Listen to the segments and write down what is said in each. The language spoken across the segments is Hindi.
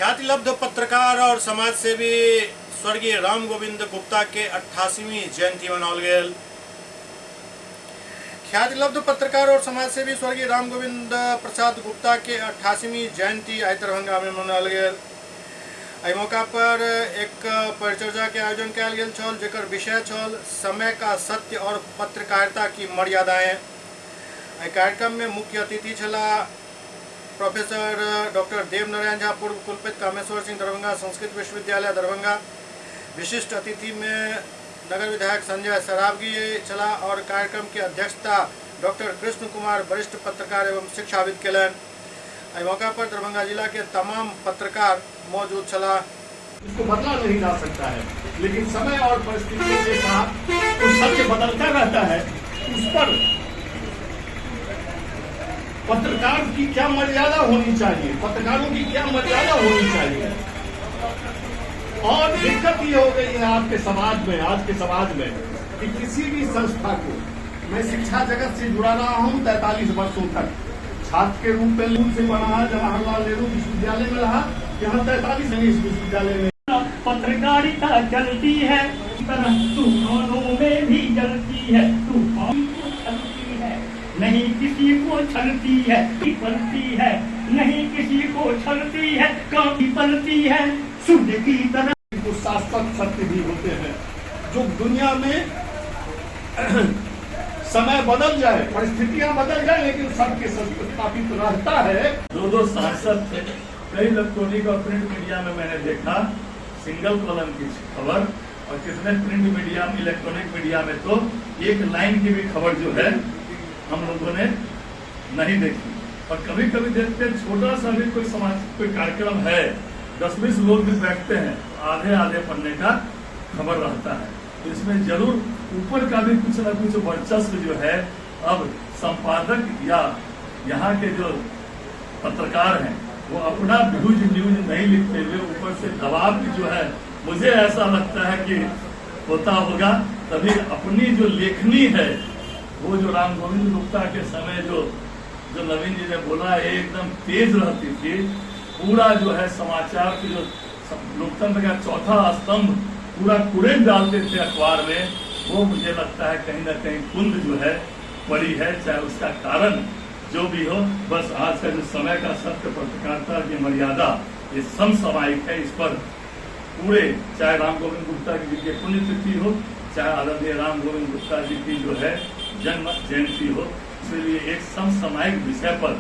ख्यातिलब्ध पत्रकार और समाजसेवी स्वर्गीय राम गोविंद गुप्ता के 88वीं जयंती मनाओल गेल। ख्यातिलब्ध पत्रकार और समाजसेवी स्वर्गीय राम गोविंद प्रसाद गुप्ता के 88वीं जयंती आई दरभंगा में मनाओल गेल। एहि मौका पर एक परिचर्चा के आयोजन कयल गेल छल, जेकर विषय छल समय का सत्य और पत्रकारिता की मर्यादाएं। एहि कार्यक्रम में मुख्य अतिथि छला प्रोफेसर डॉक्टर देव नारायण झा, पूर्व कुलपति कामेश्वर सिंह, दरभंगा संस्कृत विश्वविद्यालय दरभंगा। विशिष्ट अतिथि में नगर विधायक संजय सरावगी चला और कार्यक्रम की अध्यक्षता डॉक्टर कृष्ण कुमार, वरिष्ठ पत्रकार एवं शिक्षाविद केलन। इस मौका पर दरभंगा जिला के तमाम पत्रकार मौजूद चला। इसको बदला नहीं जा सकता है, लेकिन समय और परिस्थितियों के साथ कुछ सत्य बदलता रहता है। उस पर पत्रकार की क्या मर्यादा होनी चाहिए, पत्रकारों की क्या मर्यादा होनी चाहिए। और दिक्कत ये हो गई है आपके समाज में, आज के समाज में, कि किसी भी संस्था को, मैं शिक्षा जगत से जुड़ा रहा हूँ 43 वर्षों तक, छात्र के रूप में स्कूल से पढ़ा, जवाहरलाल नेहरू विश्वविद्यालय में रहा, यहाँ 43 विश्वविद्यालय में। पत्रकारिता चलती है, तूफानों में भी जलती है, तूफान चलती है, नहीं किसी को छलती है, पलती है, नहीं किसी को छलती है, काफी पलती है, सूर्य की तरह। कुछ शाश्वत सत्य भी होते हैं जो दुनिया में समय बदल जाए, परिस्थितियां बदल जाए, लेकिन सत्य स्थापित रहता है। दो सांसद थे। कई इलेक्ट्रॉनिक और प्रिंट मीडिया में मैंने देखा सिंगल कॉलम की खबर, और कितने प्रिंट मीडिया में, इलेक्ट्रॉनिक मीडिया में तो एक लाइन की भी खबर जो है हम लोगों ने नहीं देखी। और कभी कभी देखते हैं छोटा सा भी कोई समाज कोई कार्यक्रम है, 10-20 लोग भी बैठते हैं, आधे आधे पन्ने का खबर रहता है। तो इसमें जरूर ऊपर का भी कुछ न कुछ वर्चस्व जो है, अब संपादक या यहाँ के जो पत्रकार हैं वो अपना न्यूज नहीं लिखते हुए ऊपर से दबाव भी जो है, मुझे ऐसा लगता है कि होता होगा। तभी अपनी जो लेखनी है वो जो राम गोविंद गुप्ता के समय जो नवीन जी ने बोला एकदम तेज रहती थी। पूरा जो है समाचार की जो लोकतंत्र का चौथा स्तंभ पूरा कुरेद डालते थे अखबार में, वो मुझे लगता है कहीं ना कहीं कुंद जो है पड़ी है। चाहे उसका कारण जो भी हो, बस आज का जो समय का सत्य पत्रकारिता की मर्यादा ये समसामयिक है। इस पर पूरे, चाहे राम गोविंद गुप्ता जी की पुण्यतिथि हो, चाहे आदरणीय राम गोविंद गुप्ता जी की जो है जन्म जयंती हो, इसलिए एक समसामयिक विषय पर,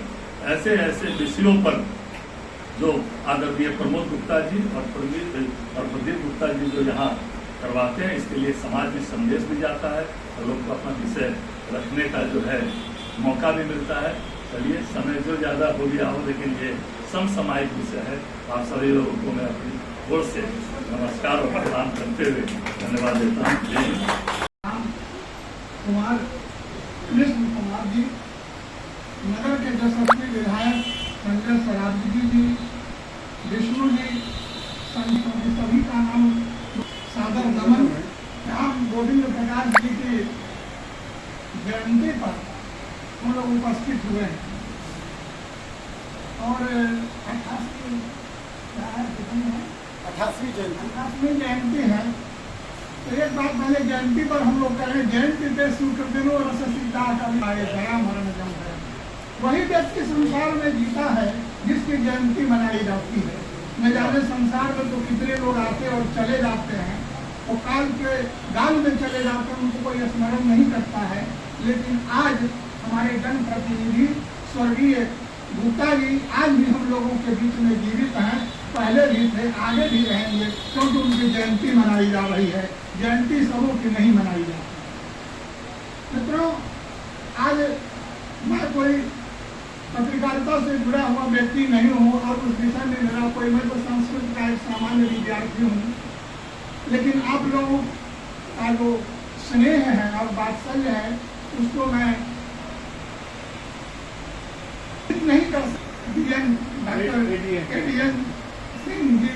ऐसे विषयों पर जो आदरणीय प्रमोद गुप्ता जी और प्रदीप गुप्ता जी जो यहाँ करवाते हैं, इसके लिए समाज में संदेश भी जाता है और लोग को अपना विषय रखने का जो है मौका भी मिलता है। चलिए, समय जो ज़्यादा हो गया हो, लेकिन ये समसामयिक विषय है। आप सभी लोगों को मैं अपनी ओर से नमस्कार और प्रणाम करते हुए धन्यवाद देता हूँ। कुमार कृष्ण कुमार जी, नगर के यशस्वी विधायक संजय सरावगी जी, विष्णु जी, सभी का नाम सादर नमन। राम गोविंद प्रसाद जी की जयंती पर हम लोग उपस्थित हुए हैं और 88वीं जयंती है। तो एक बात पहले जयंती पर हम लोग करें, जयंती पे सुकृतिनो रससिद्धा दया मरण जम है। वही व्यक्ति संसार में जीता है जिसकी जयंती मनाई जाती है। न जाने संसार में तो कितने लोग आते और चले जाते हैं, वो काल के गाल में चले जाते हैं, उनको कोई स्मरण नहीं करता है। लेकिन आज हमारे जनप्रतिनिधि स्वर्गीय गुप्ता जी आज भी हम लोगों के बीच में जीवित हैं, पहले भी थे, आगे भी रहेंगे, क्योंकि उनकी जयंती मनाई जा रही है। जयंती सबों की नहीं मनाई जाती। मित्रों, आज मैं कोई पत्रकारिता से जुड़ा हुआ व्यक्ति नहीं हूँ और उस विषय में मेरा कोई, मैं तो संस्कृत का एक सामान्य विद्यार्थी हूँ, लेकिन आप लोगों का जो स्नेह है और वात्सल्य है उसको मैं नहीं कर सकता। डॉक्टर एडीएन सिंह जी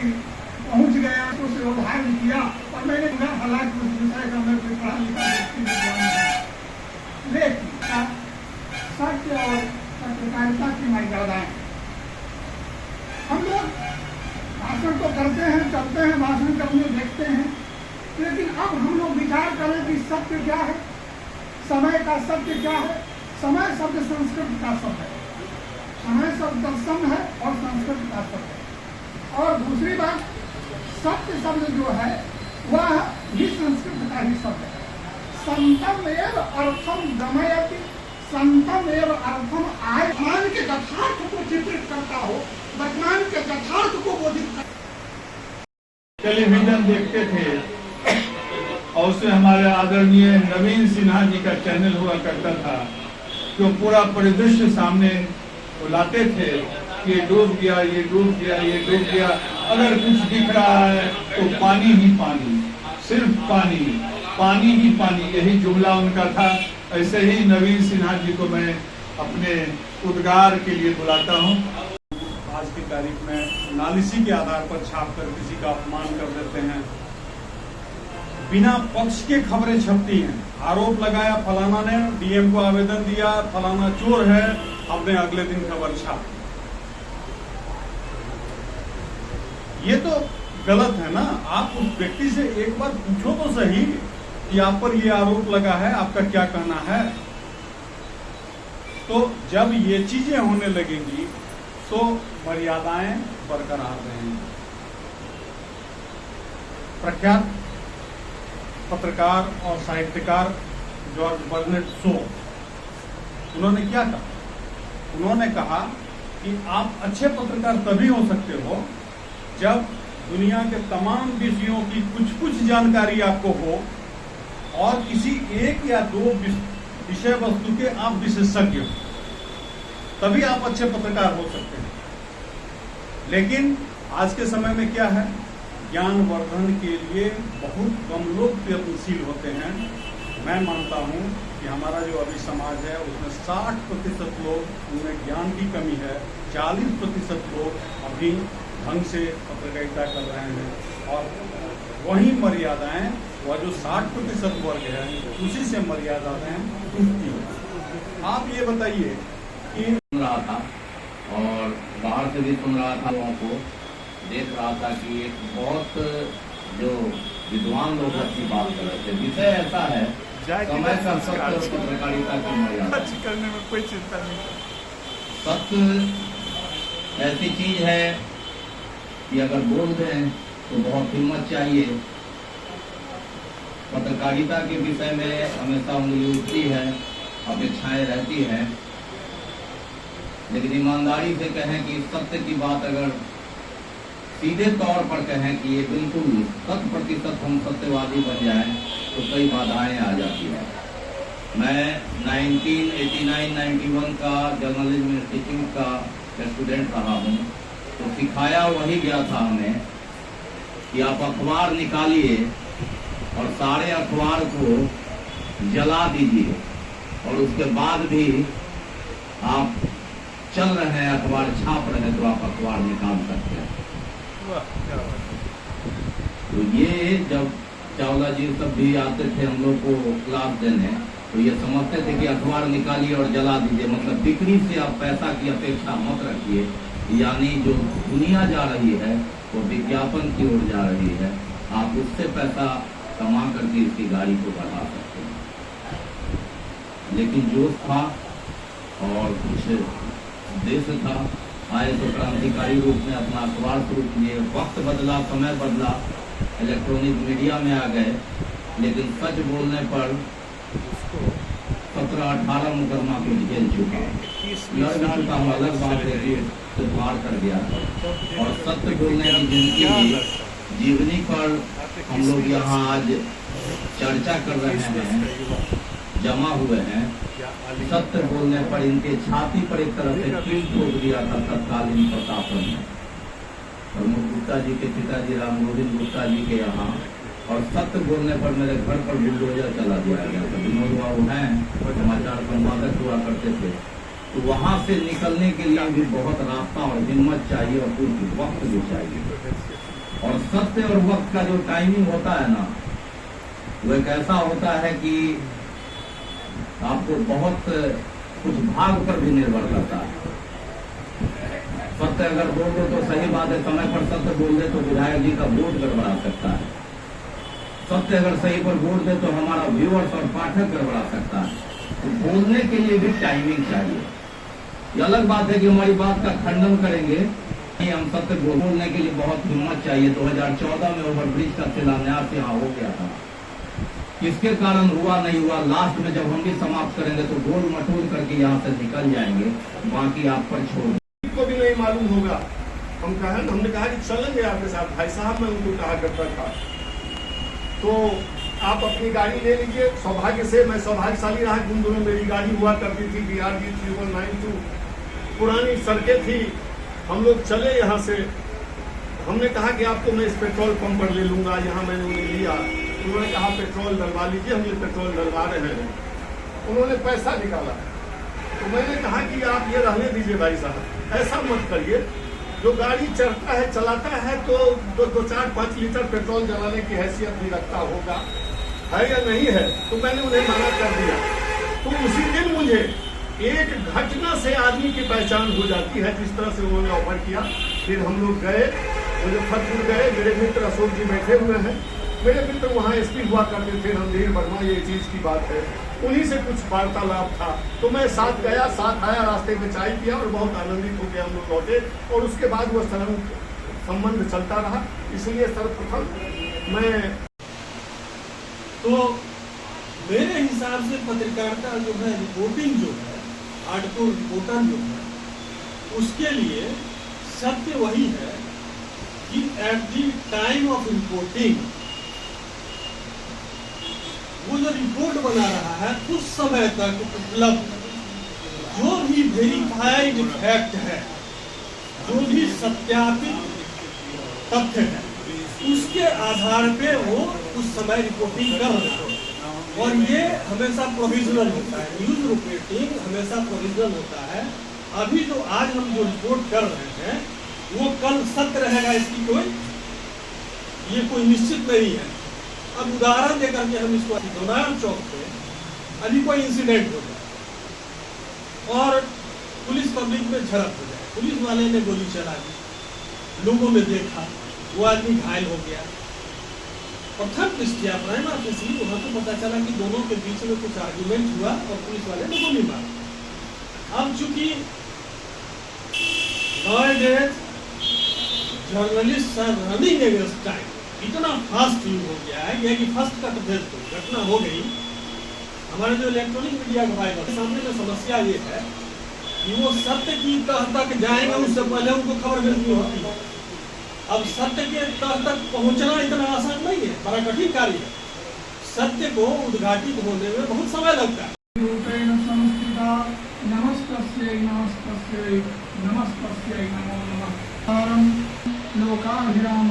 पहुंच गया, उसे उद्धार किया और मैंने हालांकि उस विषय का मैं कोई पढ़ा लिखा व्यक्ति विज्ञान है, लेकिन सत्य और पत्रकारिता की मर्यादाएं हम लोग करते हैं, चलते हैं, भाषण करने देखते हैं, लेकिन अब हम लोग विचार करें कि सत्य क्या है, समय का सत्य क्या है। समय शब्द संस्कृत का शब्द है, समय शब्द सम है और संस्कृत का शब्द है। और दूसरी बात, सत्य शब्द जो है वह भी संस्कृत का ही शब्द है। संतम एव अर्थम गमयति, संतम एव अर्थम आय। वर्तमान के यथार्थ को चित्रित करता हो, वर्तमान के यथार्थ को बोधित करता। टेलीविजन देखते थे और उसमें हमारे आदरणीय नवीन सिन्हा जी का चैनल हुआ करता था, जो पूरा परिदृश्य सामने लाते थे कि ये डूब गया, ये डूब गया, ये डूब गया। अगर कुछ दिख रहा है तो पानी ही पानी, सिर्फ पानी, पानी ही पानी, यही जुमला उनका था। ऐसे ही नवीन सिन्हा जी को मैं अपने उद्गार के लिए बुलाता हूँ। आज की तारीख में नालिसी के आधार पर छाप कर किसी का अपमान कर देते हैं, बिना पक्ष के खबरें छपती हैं। आरोप लगाया फलाना ने, डीएम को आवेदन दिया, फलाना चोर है, हमने अगले दिन खबर छाप। ये तो गलत है ना। आप उस व्यक्ति से एक बार पूछो तो सही कि आप पर ये आरोप लगा है, आपका क्या कहना है। तो जब ये चीजें होने लगेंगी तो मर्यादाएं बरकरार रहेंगी। प्रख्यात पत्रकार और साहित्यकार जॉर्ज बर्नेट शो, उन्होंने क्या कहा? उन्होंने कहा कि आप अच्छे पत्रकार तभी हो सकते हो जब दुनिया के तमाम विषयों की कुछ कुछ जानकारी आपको हो और किसी एक या दो विषय वस्तु के आप विशेषज्ञ हो, तभी आप अच्छे पत्रकार हो सकते हैं। लेकिन आज के समय में क्या है, ज्ञानवर्धन के लिए बहुत कम लोग प्रयत्नशील होते हैं। मैं मानता हूं कि हमारा जो अभी समाज है उसमें 60% लोग उनमें ज्ञान की कमी है, 40% लोग अभी ढंग से पत्रकारिता कर रहे हैं। और वही मर्यादाएं, वह जो 60% वर्ग है उसी से मर्यादाएं टूटती हैं। आप ये बताइए कि सुन रहा था और बाहर से भी सुन रहा था, लोगों को देख रहा था कि एक बहुत जो विद्वान लोग अच्छी बात कर रहे थे। विषय ऐसा है, समय का सत्य और पत्रकारिता की मर्यादा करने में कोई चिंता नहीं। सत्य ऐसी चीज है कि अगर बोल दें तो बहुत हिम्मत चाहिए। पत्रकारिता के विषय में हमेशा उंगली उठती है, अपेक्षाएं रहती हैं, लेकिन ईमानदारी से कहें कि सत्य की बात अगर सीधे तौर पर कहें कि ये बिल्कुल 100% हम सत्यवादी बन जाएं तो कई बाधाएं आ जाती हैं। मैं 1989-91 का जर्नलिज्म इंस्टीट्यूट का स्टूडेंट रहा हूँ, तो सिखाया वही गया था हमें कि आप अखबार निकालिए और सारे अखबार को जला दीजिए और उसके बाद भी आप चल रहे हैं, अखबार छाप रहे हैं, तो आप अखबार निकाल सकते हैं। तो ये जब चावला जी सब भी आते थे हम लोग को क्लास देने, तो ये समझते थे कि अखबार निकालिए और जला दीजिए, मतलब बिक्री से आप पैसा की अपेक्षा मत रखिए। यानी जो दुनिया जा रही है वो विज्ञापन की ओर जा रही है, आप उससे पैसा कमा करके इसकी गाड़ी को बढ़ा सकते हैं। लेकिन जोश था और कुछ देश था, आए तो क्रांतिकारी रूप में अपना अखबार शुरू किए। वक्त बदला, समय बदला, इलेक्ट्रॉनिक मीडिया में आ गए, लेकिन सच बोलने पर 17-18 मुकदमा को झेल चुका, लड़ भी चुका हूँ, अलग बात है कि सुधार कर गया। और सत्य बोलने की जिंदगी जीवनी पर हम लोग यहाँ आज चर्चा कर रहे हैं, जमा हुए हैं। सत्य बोलने पर इनके छाती पर एक तरह से कील ठोक दिया था तत्कालीन प्रशासन ने, प्रमुख गुप्ता जी के पिताजी राम गोविंद गुप्ता जी के यहाँ। और सत्य बोलने पर मेरे घर पर बुलडोजर चला दिया गया था। विनोद बाबू हैं, समाचार संपादक हुआ करते थे, तो वहाँ से निकलने के लिए भी बहुत रास्ता और हिम्मत चाहिए और कुछ वक्त भी चाहिए। और सत्य और वक्त का जो टाइमिंग होता है ना, वो एक ऐसा होता है कि आपको बहुत कुछ भाग पर भी निर्भर करता है। सत्य अगर बोल दे तो सही बात है, समय पर सत्य बोल दे तो विधायक जी का वोट गड़बड़ा सकता है। सत्य अगर सही पर बोल दे तो हमारा व्यूअर्स और पाठक गड़बड़ा सकता है। तो बोलने के लिए भी टाइमिंग चाहिए। ये अलग बात है कि हमारी बात का खंडन करेंगे, नहीं, हम सत्य बोलने के लिए बहुत हिम्मत चाहिए। 2014 में ओवरब्रिज का शिलान्यास यहाँ हो गया था, किसके कारण हुआ नहीं हुआ, लास्ट में जब हम भी समाप्त करेंगे तो गोल मटोल करके यहाँ से निकल जाएंगे, बाकी आप पर छोड़ को भी नहीं मालूम होगा। हमने कहा कि चलेंगे आपके साथ। भाई साहब मैं उनको कहा करता था तो आप अपनी गाड़ी ले लीजिए। सौभाग्य से मैं सौभाग्यशाली रहा कि उन दोनों मेरी गाड़ी हुआ करती थी BRG 3192, पुरानी सड़कें थी। हम लोग चले यहाँ से। हमने कहा कि आपको मैं इस पेट्रोल पंप पर ले लूंगा, यहाँ मैंने उन्हें लिया। उन्होंने कहा पेट्रोल डलवा लीजिए, हम ये पेट्रोल डलवा रहे हैं। उन्होंने पैसा निकाला तो मैंने कहा कि आप ये रहने दीजिए भाई साहब, ऐसा मत करिए। जो गाड़ी चढ़ता है चलाता है तो 2-4-5 लीटर पेट्रोल जलाने की हैसियत भी रखता होगा, है या नहीं है। तो मैंने उन्हें मना कर दिया। तो उसी दिन मुझे एक घटना से आदमी की पहचान हो जाती है, जिस तरह से उन्होंने ऑफर किया। फिर हम लोग गए, मुजफ्फरपुर गए। मेरे मित्र अशोक जी बैठे हुए हैं, मेरे मित्र वहाँ SP हुआ करते थे, रणधीर वर्मा, ये चीज की बात है। उन्हीं से कुछ वार्तालाप था तो मैं साथ गया, साथ आया, रास्ते में चाय पिया और बहुत आनंदित होकर हम लोग लौटे। और उसके बाद वो संबंध चलता रहा। इसलिए सर्वप्रथम मैं तो मेरे हिसाब से पत्रकारिता जो है, रिपोर्टिंग जो है, हार्डकोर रिपोर्टर जो है, उसके लिए सत्य वही है कि at the time of reporting वो जो रिपोर्ट बना रहा है उस समय तक उपलब्ध जो भी वेरीफाइड फैक्ट है, जो भी सत्यापित तथ्य है, उसके आधार पे वो उस समय रिपोर्टिंग कर रहे हैं। और ये हमेशा प्रोविजनल होता है, न्यूज रिपोर्टिंग हमेशा प्रोविजनल होता है। अभी जो आज हम जो रिपोर्ट कर रहे हैं वो कल सत्य रहेगा, इसकी कोई निश्चित नहीं है। अब उदाहरण देकर के हम इसको, दोनार चौक पे अभी कोई इंसिडेंट हो जाए और पुलिस पब्लिक में झड़प हो जाए, पुलिस वाले ने गोली चला दी, लोगों ने देखा, वो आदमी घायल हो गया। प्रथम दृष्टिया प्राइमा फेसी वहां तो पता चला कि दोनों के बीच में कुछ आर्ग्यूमेंट हुआ और पुलिस वाले ने गोली मारी। अब चूंकि journalist are running against time, इतना फास्ट यूज हो गया है कि फर्स्ट कट भेज दो, घटना हो गई। हमारे जो इलेक्ट्रॉनिक मीडिया का भाई सामने में समस्या ये है कि वो सत्य की तह तक जाएंगे, उससे पहले उनको खबर मिलनी होती है। अब सत्य के तह तक पहुंचना इतना आसान नहीं है, बड़ा कठिन कार्य है। सत्य को उद्घाटित होने में बहुत समय लगता है। नमस्तस्यै नमस्तस्यै नमस्तस्यै नमो नमः। लोकाभिराम